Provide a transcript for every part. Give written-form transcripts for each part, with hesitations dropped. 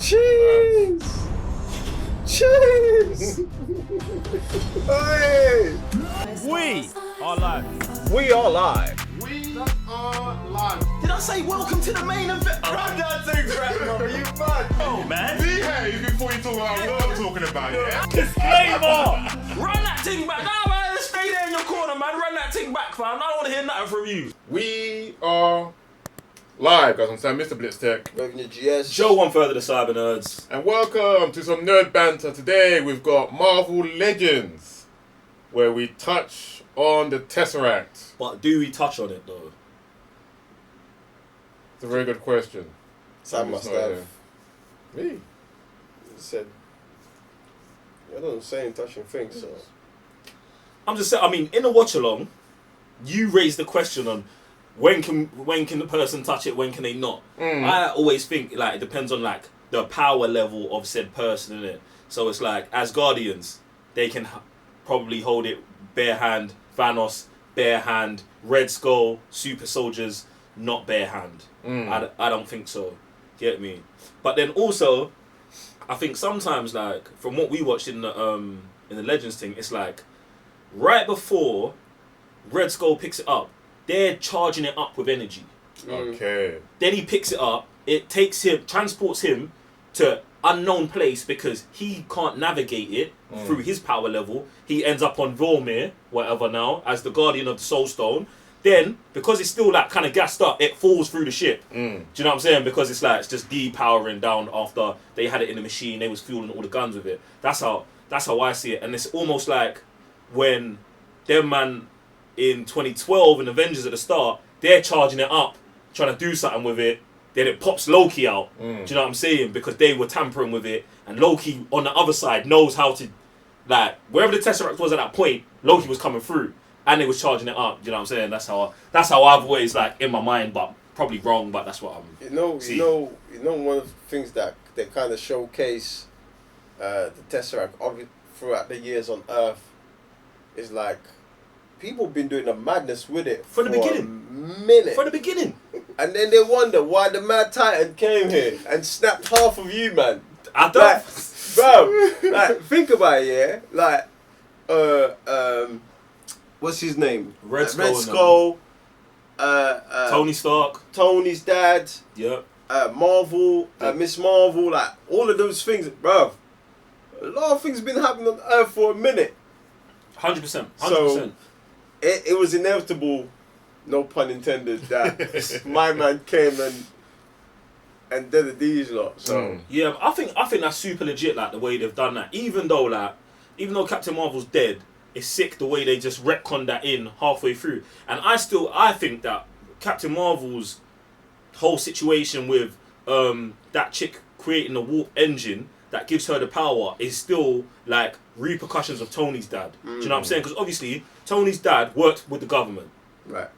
Cheese! Cheese! Hey! We are live. We are live. We are live. Did I say welcome to the main event? Run that thing back, brother. You mad? Oh, man. Behave before you talk about what I'm talking about, yeah? Disclaimer! Run that thing back. Nah, man, stay there in your corner, man. Run that thing back, fam. I don't want to hear nothing from you. We are live, guys. I'm Sam, Mr. Blitz Tech. Revenue GS. Show one further to Cyber Nerds. And welcome to some nerd banter. Today we've got Marvel Legends, where we touch on the Tesseract. But do we touch on it, though? It's a very good question. Sam must have Me? said, I don't say touching things, so. I'm just saying, I mean, in a watch-along, you raised the question on when can the person touch it, when can they not? I always think, like, it depends on, like, the power level of said person, innit? So it's like, as Guardians, they can probably hold it bare hand. Thanos, bare hand. Red Skull, super soldiers, not bare hand. I don't think so. Get me? But then also, I think sometimes, like, from what we watched in the Legends thing, it's like right before Red Skull picks it up, they're charging it up with energy. Okay. Then he picks it up. It takes him, transports him to unknown place because he can't navigate it through his power level. He ends up on Vormir, whatever now, as the guardian of the Soul Stone. Then, because it's still like kind of gassed up, it falls through the ship. Do you know what I'm saying? Because it's like it's just depowering down after they had it in the machine. They was fueling all the guns with it. That's how I see it. And it's almost like when them man in 2012 in Avengers at the start, they're charging it up, trying to do something with it. Then it pops Loki out. Do you know what I'm saying? Because they were tampering with it. And Loki, on the other side, knows how to, like, wherever the Tesseract was at that point, Loki was coming through. And they was charging it up. Do you know what I'm saying? That's how I've always, like, in my mind, but probably wrong, but that's what I'm You know, one of the things that they kind of showcase the Tesseract throughout the years on Earth is like, people been doing a madness with it From the beginning. a minute. From the beginning. And then they wonder why the Mad Titan came here and snapped half of you, man. I don't... Like, bro, like, think about it, yeah? Like, what's his name? Red Skull. Tony Stark. Tony's dad. Yep. Marvel. Miss Marvel. Like, all of those things, bro. A lot of things been happening on Earth for a minute. 100%. 100%. So, it was inevitable, no pun intended, that my man came and did a D's lot. So Yeah, I think that's super legit, like, the way they've done that. Even though Captain Marvel's dead, it's sick the way they just retconned that in halfway through. And I think that Captain Marvel's whole situation with that chick creating the warp engine that gives her the power is still like repercussions of Tony's dad. Do you know what I'm saying? Because obviously Tony's dad worked with the government. right.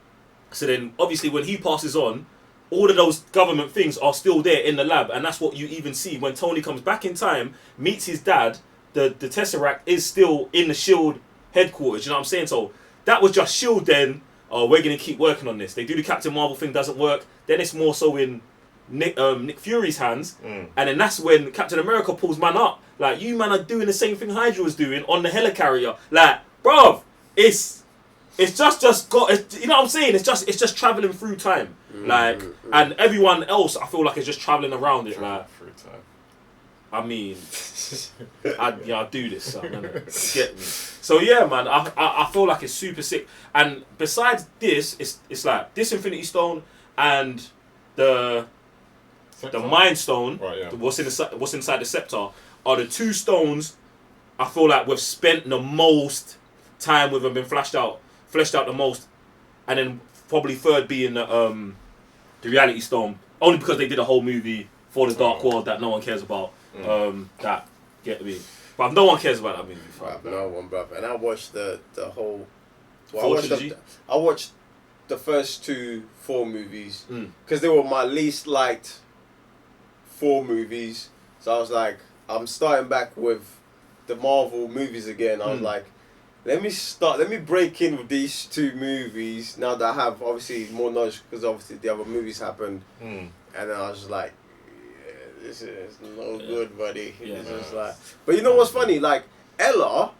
So then obviously when he passes on, all of those government things are still there in the lab, and that's what you even see when Tony comes back in time, meets his dad. The Tesseract is still in the SHIELD headquarters. You know what I'm saying? So that was just SHIELD then. We're going to keep working on this. They do the Captain Marvel thing, doesn't work. Then it's more so in Nick Fury's hands. And then that's when Captain America pulls man up. Like, you man are doing the same thing Hydra was doing on the helicarrier. Like, bruv, it's just got, you know what I'm saying? It's just traveling through time. Like, and everyone else, I feel like, is just traveling around it. Like, Through time. I mean, I do this, son, innit? Get me. So yeah, man, I feel like it's super sick. And besides this, it's like this Infinity Stone and the Mind Stone, Right, yeah. what's inside the Scepter, are the two stones I feel like we've spent the most time with and been fleshed out the most. And then probably third being the Reality Stone, only because they did a whole movie for the Dark World that no one cares about. That get me, but no one cares about that movie. Right, no one, brother. And I watched the whole. I watched the first 2 Thor movies because they were my least liked 4 movies. So I was like, I'm starting back with the Marvel movies again. I was like, let me break in with these 2 movies now that I have obviously more knowledge because obviously the other movies happened. And then I was just like, this is no good, buddy. Yeah, It's just like, but you know what's funny? Like Ella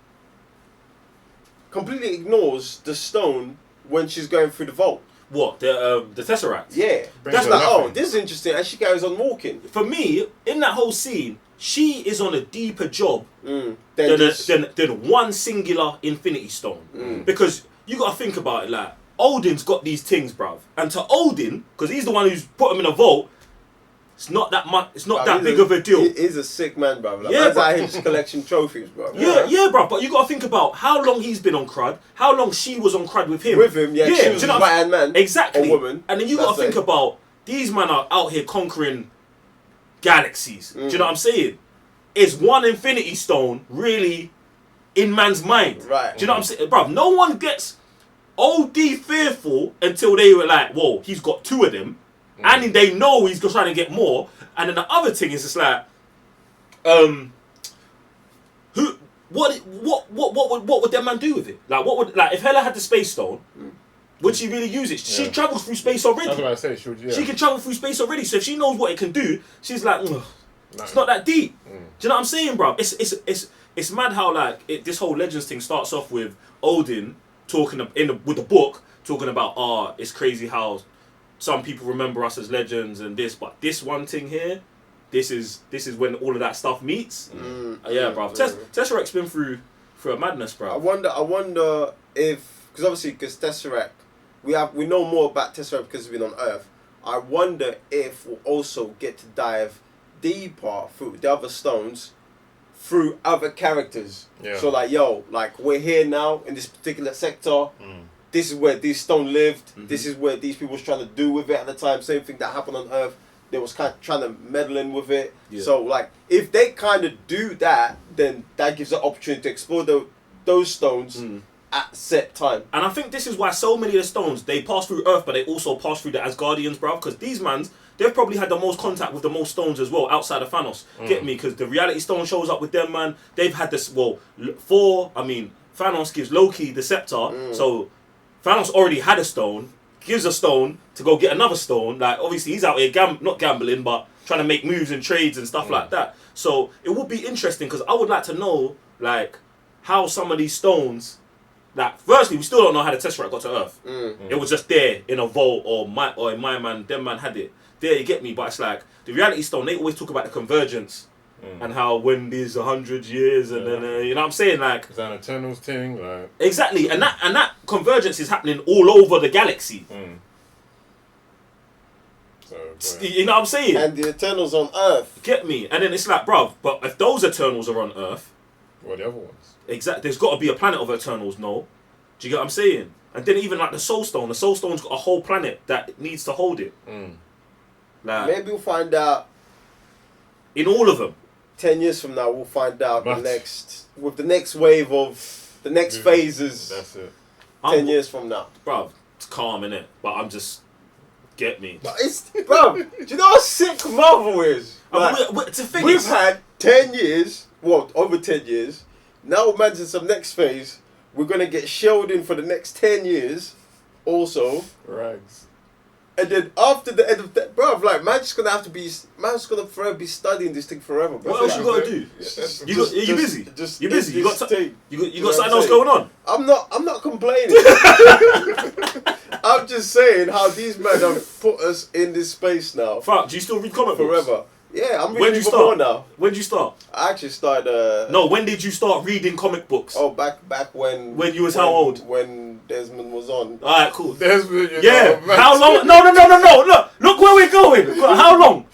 completely ignores the stone when she's going through the vault. What, the Tesseract? Yeah, that's like, oh, this is interesting, and she carries on walking. For me, in that whole scene, she is on a deeper job than one singular Infinity Stone. Because you got to think about it, like Odin's got these things, bruv, and to Odin, because he's the one who's put them in a vault. It's not that much. It's not that big of a deal. He's a sick man, bro. Like, yeah, bro. His collection trophies, bro. Yeah, bro. But you got to think about how long he's been on crud, how long she was on crud with him. With him, yeah. She was a right-hand man. Exactly. Or woman. And then you got to think about these men are out here conquering galaxies. Do you know what I'm saying? Is one Infinity Stone really in man's mind? Right. Do you know what I'm saying, bro? No one gets OD fearful until they were like, whoa, he's got two of them. And they know he's trying to get more. And then the other thing is just like, what would that man do with it? Like, what would, like, if Hela had the space stone, would she really use it? She travels through space already. That's what I say. She can travel through space already. So if she knows what it can do, she's like, it's not that deep. Do you know what I'm saying, bro? It's mad how like this whole Legends thing starts off with Odin talking with the book talking about it's crazy how some people remember us as legends and this, but this one thing here, this is when all of that stuff meets. Yeah, bro. Tesseract's been through a madness, bro. I wonder if, because Tesseract, we know more about Tesseract because we've been on Earth. I wonder if we'll also get to dive deeper through the other stones through other characters. Yeah. So like, we're here now in this particular sector. This is where this stone lived. This is where these people was trying to do with it at the time. Same thing that happened on Earth. They was kind of trying to meddle in with it. Yeah. So like, if they kind of do that, then that gives an opportunity to explore those stones at set time. And I think this is why so many of the stones, they pass through Earth, but they also pass through the Asgardians, bro. Because these mans, they've probably had the most contact with the most stones as well, outside of Thanos. Get me? Because the reality stone shows up with them, man. They've had this, Thanos gives Loki the scepter, so Thanos already had a stone, gives a stone to go get another stone. Like, obviously, he's out here not gambling, but trying to make moves and trades and stuff like that. So it would be interesting because I would like to know, like, how some of these stones, like, firstly, we still don't know how the Tesseract got to Earth. It was just there in a vault or in my man, them man had it. There, you get me? But it's like, the reality stone, they always talk about the convergence. And how when there's 100 years and then you know what I'm saying, like, it's an Eternals thing, like, exactly, and that convergence is happening all over the galaxy. So, you know what I'm saying? And the Eternals on Earth. Get me? And then it's like, bruv, but if those Eternals are on Earth, what are the other ones? Exactly, there's got to be a planet of Eternals, no? Do you get what I'm saying? And then even like the Soul Stone's got a whole planet that needs to hold it. Like, maybe we'll find out in all of them. 10 years from now, we'll find out the next wave of the next phases. That's it. 10 years from now, bruv, it's calm innit? But I'm just, get me. But it's, bruv, do you know how sick Marvel is? Like, we've had 10 years, over 10 years. Now imagine some next phase. We're gonna get shelled in for the next 10 years, also. Rags. And then after the end of that, bro, like, man's gonna forever be studying this thing forever, bro. What else you gotta do? You busy? You busy? You got something else going on? I'm not complaining. I'm just saying how these men have put us in this space now. Fuck, do you still read comic books? Forever. Yeah, I'm reading more now. When did you start? I actually started. No, when did you start reading comic books? Oh, back when. When you was how old? When Desmond was on. All right, cool. Desmond, how long? No. Look where we're going. How long?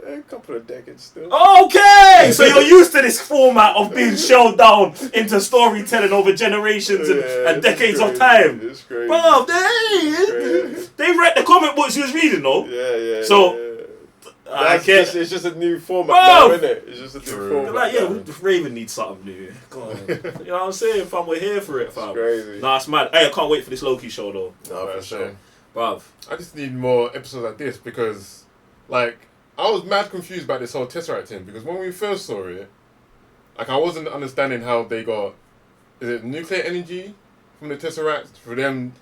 A couple of decades still. Okay, so you're used to this format of being shelled down into storytelling over generations and decades of time. It's crazy. Bro, they read the comic books you was reading, though. Yeah. So. It's just a new format now, isn't it? It's just a new format. Like, Raven needs something new. God. You know what I'm saying, fam? We're here for it, fam. It's crazy. Nah, it's mad. Hey, I can't wait for this Loki show, though. No, for sure. Bruv. I just need more episodes like this because, like, I was mad confused about this whole Tesseract thing because when we first saw it, like, I wasn't understanding how they got, is it nuclear energy from the Tesseract for them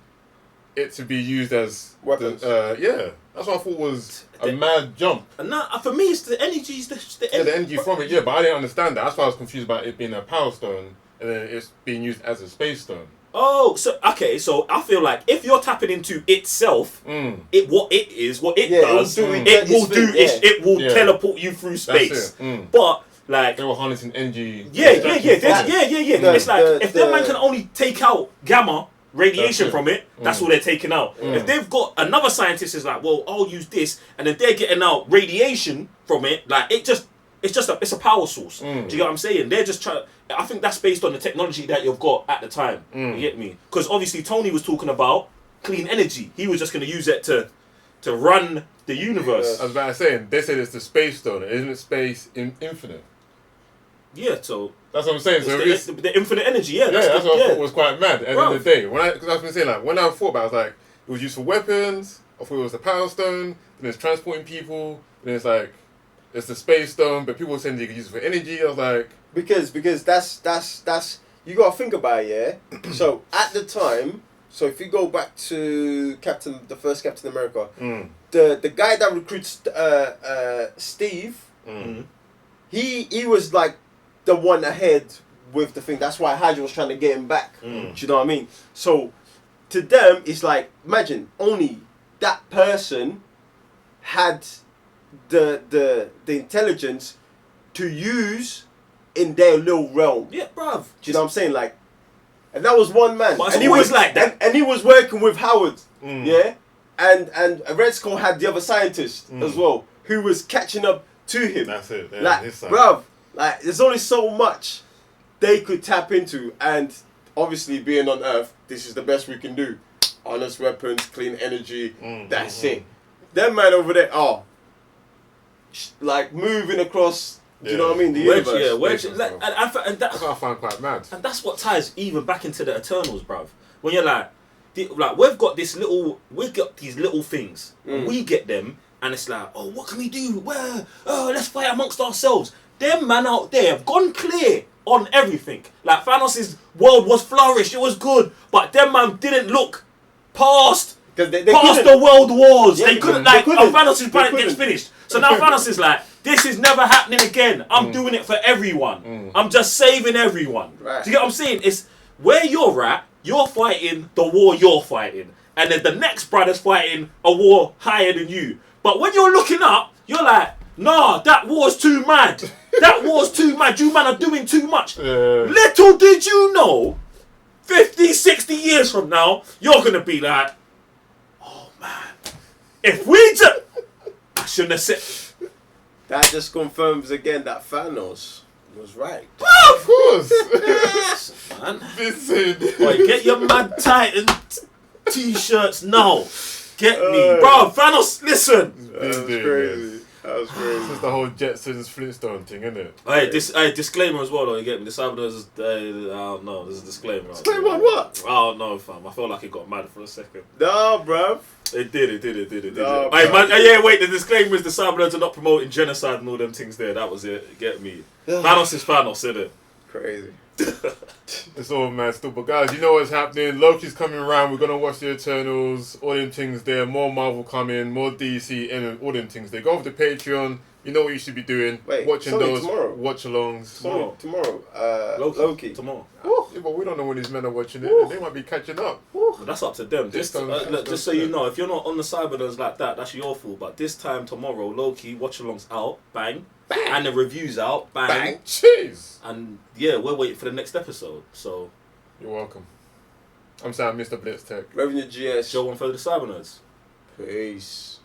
it to be used as weapons. Yeah, that's what I thought was a mad jump. And that, for me, it's the energy. The energy from it. Yeah, but I didn't understand that. That's why I was confused about it being a power stone and then it's being used as a space stone. Oh, so okay, so I feel like if you're tapping into itself, it does, it will teleport you through space. But like they were harnessing energy. It's like if that man can only take out gamma radiation from it, that's all they're taking out. If they've got another scientist is like, well, I'll use this, and then they're getting out radiation from it, like it's a power source. Do you get what I'm saying? They're just trying. I think that's based on the technology that you've got at the time. You get me? Because obviously Tony was talking about clean energy. He was just going to use it to run the universe. I was about to say, they said it's the space stone. Isn't it space infinite? Yeah, so that's what I'm saying. So it's the infinite energy. Yeah, that's what I thought was quite mad. At the end of the day, because I was saying, like, when I thought about it, I was like, it was used for weapons. I thought it was the power stone. Then it's transporting people. Then it's like it's the space stone, but people were saying you could use it for energy. I was like, because that's you gotta think about it, yeah. So at the time, so if you go back to the first Captain America, the guy that recruits Steve, he was like the one ahead with the thing. That's why Hydra was trying to get him back. Do you know what I mean? So to them, it's like, imagine only that person had the intelligence to use in their little realm. Yeah, bruv. Do you know what I'm saying? Like, and that was one man. But and he was like that. And he was working with Howard. Yeah? And Red Skull had the other scientist as well, who was catching up to him. That's it. Yeah, like, bruv, like, there's only so much they could tap into, and obviously being on Earth, this is the best we can do. Honest weapons, clean energy, that's it. That man over there, like moving across, do you know what I mean? The universe. And that's what I find quite mad. And that's what ties even back into the Eternals, bruv. When you're like we've got these little things, and we get them, and it's like, oh, what can we do? Well, let's fight amongst ourselves. Them man out there have gone clear on everything. Like, Thanos' world was flourished, it was good, but them man didn't look past the world wars. Yeah, they couldn't. Thanos' planet gets finished. So now Thanos is like, this is never happening again. I'm doing it for everyone. I'm just saving everyone. Right. Do you get what I'm saying? It's where you're at, you're fighting the war you're fighting. And then the next brother's fighting a war higher than you. But when you're looking up, you're like, nah, that war's too mad. That war's too mad. You man are doing too much. Little did you know, 50, 60 years from now, you're going to be like, oh man, if we just... I shouldn't have said... That just confirms again that Thanos was right. Of course. Yes, man. Listen. Boy, get your Mad Titan t-shirts now. Get me. Bro, Thanos, listen. That was crazy. That was crazy. This is the whole Jetsons Flintstone thing, isn't it? Hey, disclaimer as well, though, you get me? The Cybernerds, I don't know, there's a disclaimer. Disclaimer on what? Oh, no, fam. I felt like it got mad for a second. No, bruv. It did. No, Hey, man, wait, the disclaimer is the Cybernerds are not promoting genocide and all them things there. That was it. Get me. Thanos is Thanos, isn't it? Crazy. It's all mad stuff. But guys, you know what's happening. Loki's coming around. We're going to watch the Eternals. All them things there. More Marvel coming. More DC. And all them things there. Go over to Patreon. You know what you should be doing. Wait, watching those tomorrow. watch-alongs. Tomorrow. Loki. Tomorrow. Yeah, but we don't know when these men are watching it. They might be catching up. Well, that's up to them. Just so you know, if you're not on the Cybernerds like that, that's your fault. But this time tomorrow, Loki watch-alongs out. Bang. And the review's out. Bang. Jeez. And yeah, we're waiting for the next episode. So you're welcome. I'm Sam, Mr. Blitz Tech. Revenue GS. Show one for the Cybernerds. Peace.